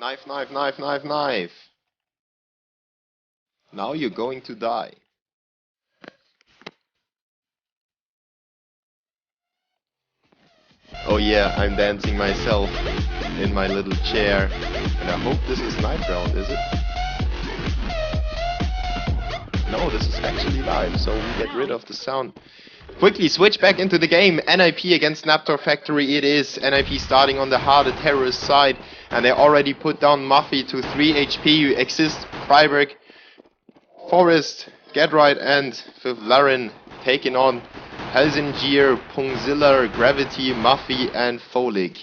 Knife, knife, knife, knife, knife. Now you're going to die. Oh yeah, I'm dancing myself in my little chair. And I hope this is night round, is it? No, this is actually live, so we get rid of the sound. Quickly switch back into the game. NIP against naptoR.Factory it is. NIP starting on the harder terrorist side. And they already put down Muffy to 3 HP. Exist, Freiberg, Forest, Getright and Fifth Laren taking on Helsingier, Pungziller, Gravity, Muffy and Folig.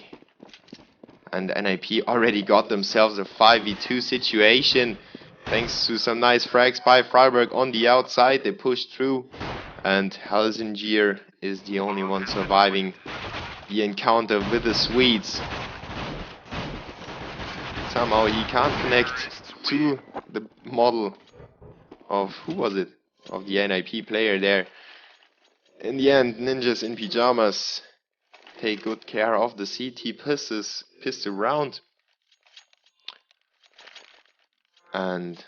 And NIP already got themselves a 5v2 situation. Thanks to some nice frags by Freiberg on the outside, they pushed through. And Helsingier is the only one surviving the encounter with the Swedes. Somehow he can't connect to the model of, who was it? Of the NIP player there. In the end, ninjas in pyjamas take good care of the CT pistol round. And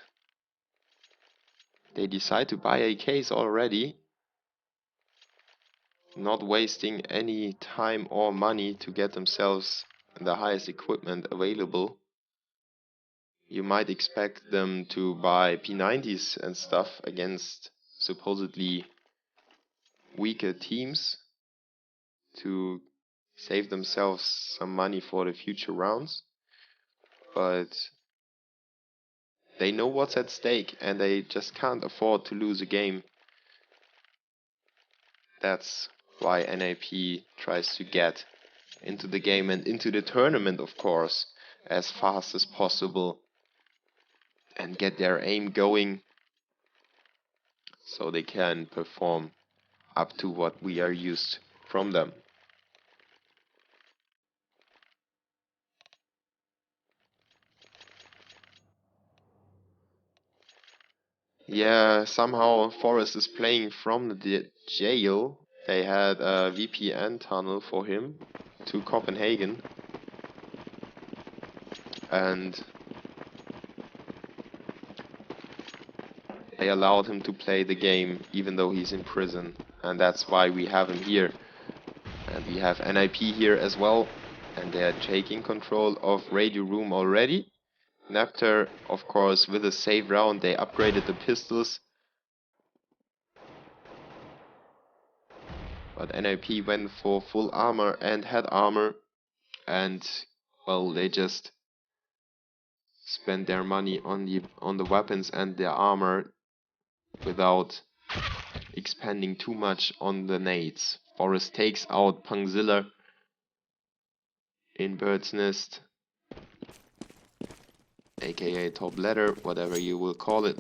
they decide to buy AKs already, not wasting any time or money to get themselves the highest equipment available. You might expect them to buy P90s and stuff against supposedly weaker teams to save themselves some money for the future rounds, but they know what's at stake and they just can't afford to lose a game. That's why NIP tries to get into the game and into the tournament, of course, as fast as possible and get their aim going so they can perform up to what we are used from them. Yeah, somehow Forrest is playing from the jail. They had a VPN tunnel for him to Copenhagen. And they allowed him to play the game even though he's in prison. And that's why we have him here. And we have NIP here as well. And they are taking control of Radio Room already. naptoR, of course, with a save round, they upgraded the pistols. But NIP went for full armor and head armor. And, well, they just spent their money on the weapons and their armor without expanding too much on the nades. Forest takes out Pungziller in Bird's Nest, aka top ladder, whatever you will call it.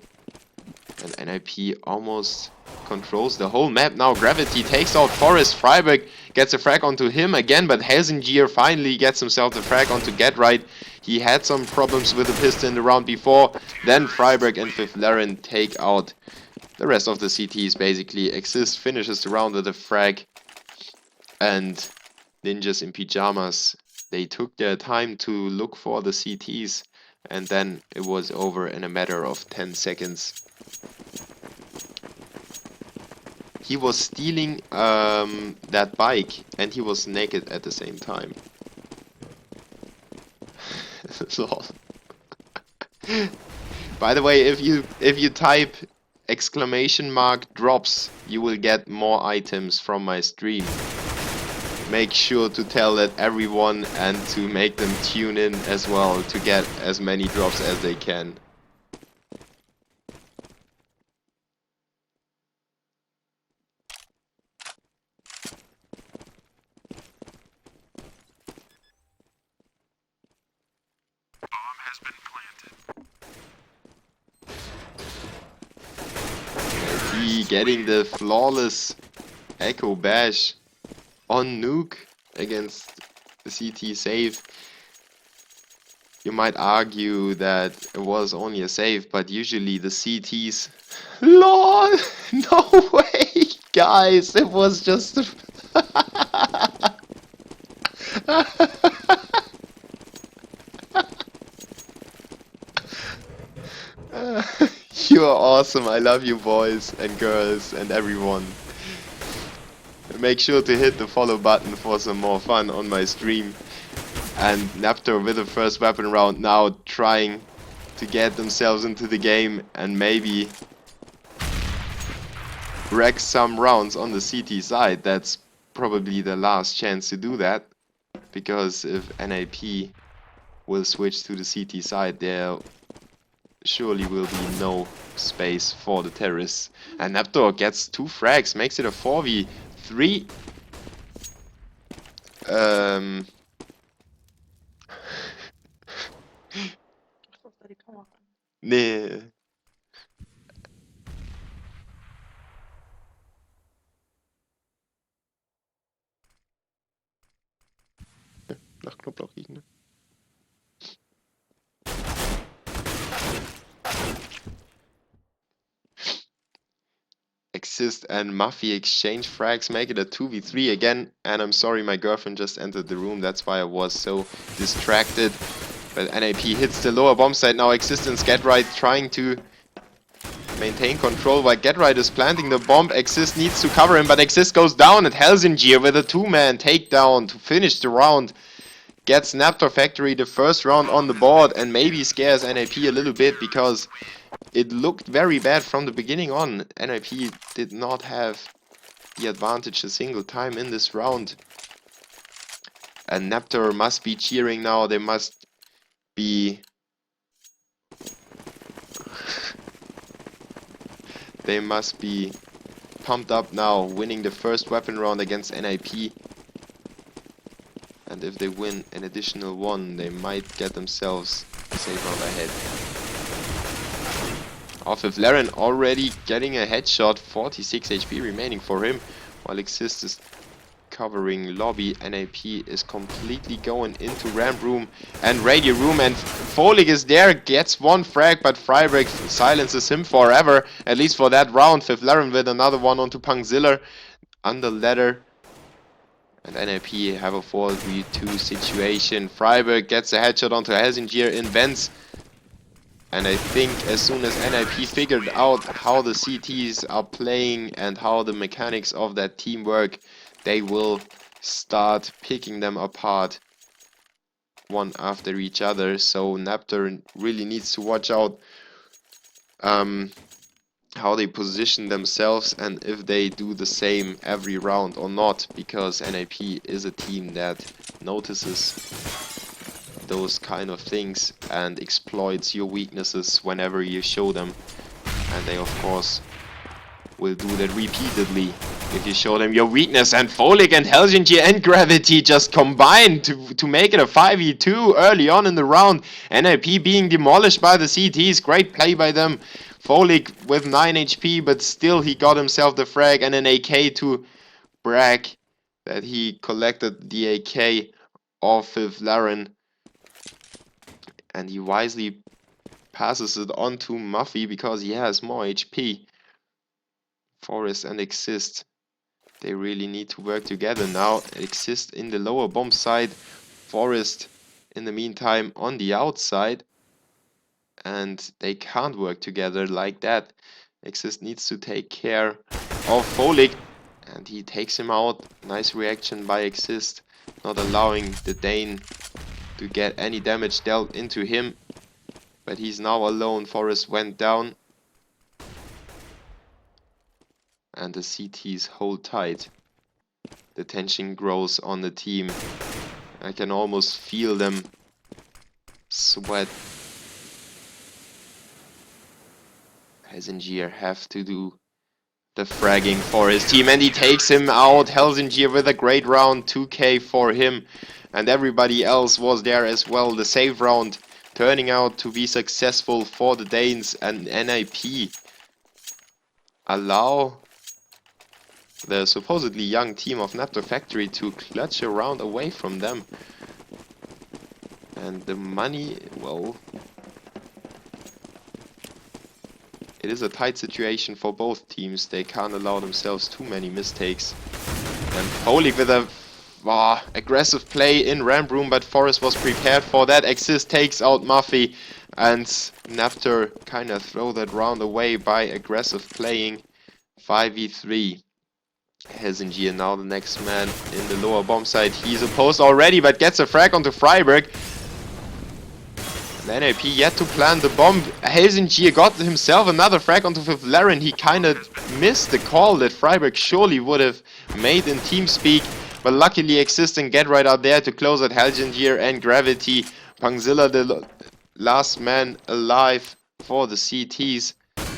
And NIP almost controls the whole map now. Gravity takes out Forest. Freiberg gets a frag onto him again, but Helsingier finally gets himself the frag onto Getright. He had some problems with the pistol in the round before. Then Freiberg and Fifth Laren take out the rest of the CTs basically. Exist finishes the round with a frag. And ninjas in pyjamas, they took their time to look for the CTs. And then it was over in a matter of 10 seconds. He was stealing that bike and he was naked at the same time. So by the way, if you type !drops, you will get more items from my stream. Make sure to tell that everyone and to make them tune in as well to get as many drops as they can. Getting the flawless Echo Bash on Nuke against the CT save. You might argue that it was only a save, but usually the CTs... LOL! No way! Guys, it was just... You are awesome. I love you, boys and girls and everyone. Make sure to hit the follow button for some more fun on my stream. And naptoR with the first weapon round now, trying to get themselves into the game and maybe wreck some rounds on the CT side. That's probably the last chance to do that, because if NIP will switch to the CT side, there surely will be no space for the terrorists. And naptoR gets 2 frags, makes it a 4v3. Nee. Nach Knoblauch riechen, ne? Exist and Muffy exchange frags, make it a 2v3 again. And I'm sorry, my girlfriend just entered the room, that's why I was so distracted. But NIP hits the lower bomb site now. Exist and Scatright trying to maintain control while Getright is planting the bomb. Exist needs to cover him, but Exist goes down at Helsingier with a 2-man takedown to finish the round. Gets naptoR.Factory the first round on the board and maybe scares NIP a little bit, because it looked very bad from the beginning on. NIP did not have the advantage a single time in this round. And naptoR must be cheering now. They must be... they must be pumped up now, winning the first weapon round against NIP. And if they win an additional one, they might get themselves a safe round ahead. Off of Laren already getting a headshot, 46 HP remaining for him, while Exist is covering lobby. NIP is completely going into ramp room and radio room, and Folik is there, gets 1 frag, but Freiberg silences him forever, at least for that round. Fifth Laren with another one onto Pangziller under ladder. And NIP have a 4v2 situation. Freiberg gets a headshot onto Helsingier in vents. And I think as soon as NIP figured out how the CTs are playing and how the mechanics of that team work, they will start picking them apart one after each other. So naptoR really needs to watch out how they position themselves and if they do the same every round or not, because NIP is a team that notices those kind of things and exploits your weaknesses whenever you show them, and they of course will do that repeatedly if you show them your weakness. And Folik and Helsingier and Gravity just combined to make it a 5v2 early on in the round. NIP being demolished by the CTs, great play by them. Folik with 9 HP, but still he got himself the frag and an AK to brag that he collected the AK of Fifth Laren. And he wisely passes it on to Muffy because he has more HP. Forest and Exist, they really need to work together now. Exist in the lower bomb side, Forest in the meantime on the outside. And they can't work together like that. Exist needs to take care of Folik, and he takes him out. Nice reaction by Exist, not allowing the Dane to get any damage dealt into him. But he's now alone. Forest went down. And the CTs hold tight. The tension grows on the team. I can almost feel them sweat. Helsingier have to do the fragging for his team, and he takes him out. Helsingier with a great round, 2k for him, and everybody else was there as well. The save round turning out to be successful for the Danes, and NIP allow the supposedly young team of naptoR.Factory to clutch a round away from them. And the money, well, it is a tight situation for both teams. They can't allow themselves too many mistakes. And Folik with a aggressive play in ramp room, but Forest was prepared for that. Exist takes out Muffy, And naptoR kind of throw that round away by aggressive playing. 5v3. Helsinki now the next man in the lower bomb site. He's opposed already, but gets a frag onto Freiburg. And NIP yet to plant the bomb. Helsinki got himself another frag onto {F}Laren. He kind of missed the call that Freiburg surely would have made in TeamSpeak. But luckily Exist and Get right out there to close at Helsinki and Gravity. Pangzilla, the last man alive for the CTs.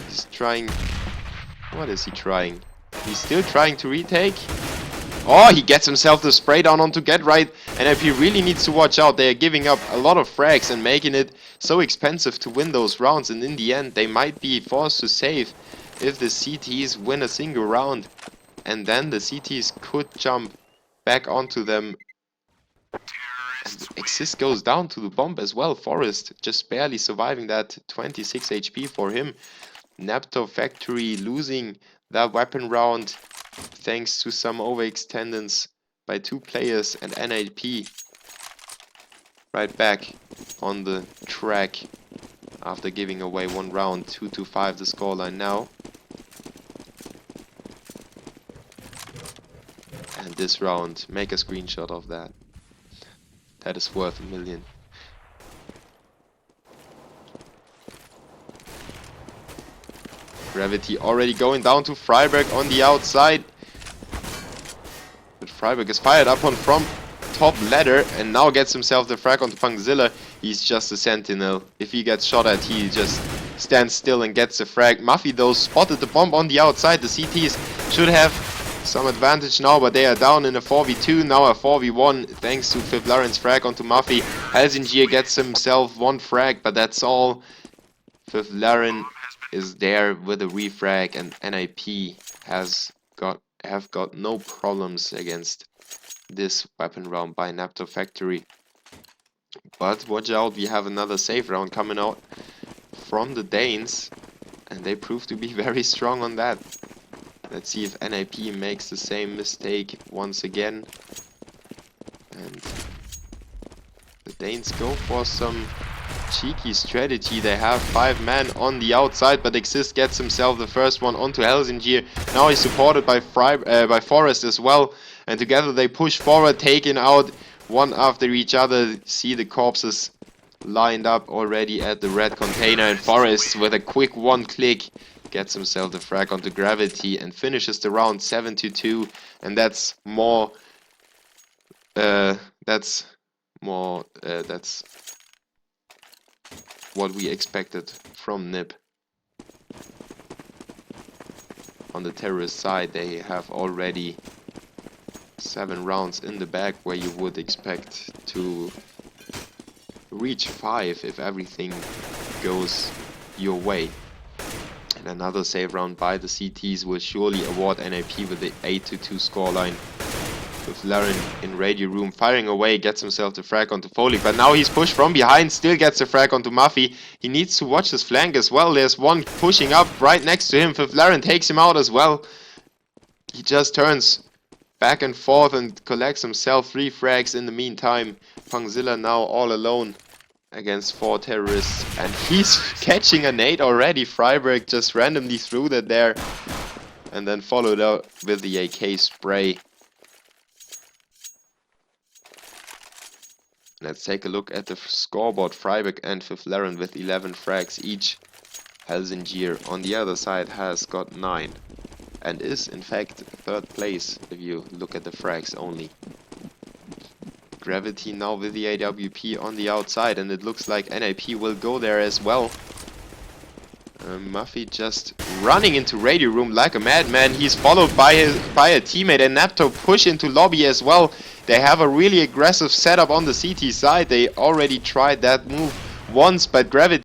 He's trying... What is he trying? He's still trying to retake. Oh, he gets himself the spray down onto Get right. NIP really needs to watch out. They are giving up a lot of frags and making it so expensive to win those rounds. And in the end, they might be forced to save if the CTs win a single round. And then the CTs could jump back onto them. And Exist goes down to the bomb as well. Forest just barely surviving that. 26 HP for him. naptoR.Factory losing that weapon round thanks to some overextendence by 2 players, and NIP right back on the track after giving away 1 round. 2-5 the scoreline now. And this round, make a screenshot of that. That is worth $1 million. Gravity already going down to Freiburg on the outside. But Freiburg is fired up on from top ladder and now gets himself the frag onto Pangzilla. He's just a sentinel. If he gets shot at, he just stands still and gets the frag. Muffy though spotted the bomb on the outside. The CTs should have some advantage now, but they are down in a 4v2, now a 4v1 thanks to {F}Laren's frag onto Muffy. Helsinki gets himself 1 frag, but that's all. {F}Laren is there with a refrag, and NIP have got no problems against this weapon round by naptoR.Factory. But watch out, we have another save round coming out from the Danes, and they prove to be very strong on that. Let's see if NIP makes the same mistake once again. And the Danes go for some cheeky strategy. They have 5 men on the outside, but Exist gets himself the first one onto Helsinki. Now he's supported by Forest as well, and together they push forward, taking out one after each other. See the corpses lined up already at the red container, and Forest with a quick 1-click gets himself the frag onto Gravity and finishes the round 7-2, and that's what we expected from NIP. On the terrorist side, they have already 7 rounds in the bag, where you would expect to reach 5 if everything goes your way. And another save round by the CTs will surely award NIP with the 8-2 scoreline. {F}Laren in radio room firing away, gets himself the frag onto Foley, but now he's pushed from behind, still gets the frag onto Muffy. He needs to watch his flank as well. There's one pushing up right next to him. {F}Laren takes him out as well. He just turns back and forth and collects himself 3 frags in the meantime. Pangzilla now all alone against 4 terrorists, and he's catching a nade already. Freiburg just randomly threw that there and then followed up with the AK spray. Let's take a look at the scoreboard. Freiburg and {F}Laren with 11 frags each. Helsinki on the other side has got 9 and is in fact 3rd place if you look at the frags only. Gravity now with the AWP on the outside, and it looks like NIP will go there as well. Muffy just running into radio room like a madman. He's followed by a teammate, and naptoR push into lobby as well. They have a really aggressive setup on the CT side. They already tried that move once, but Gravity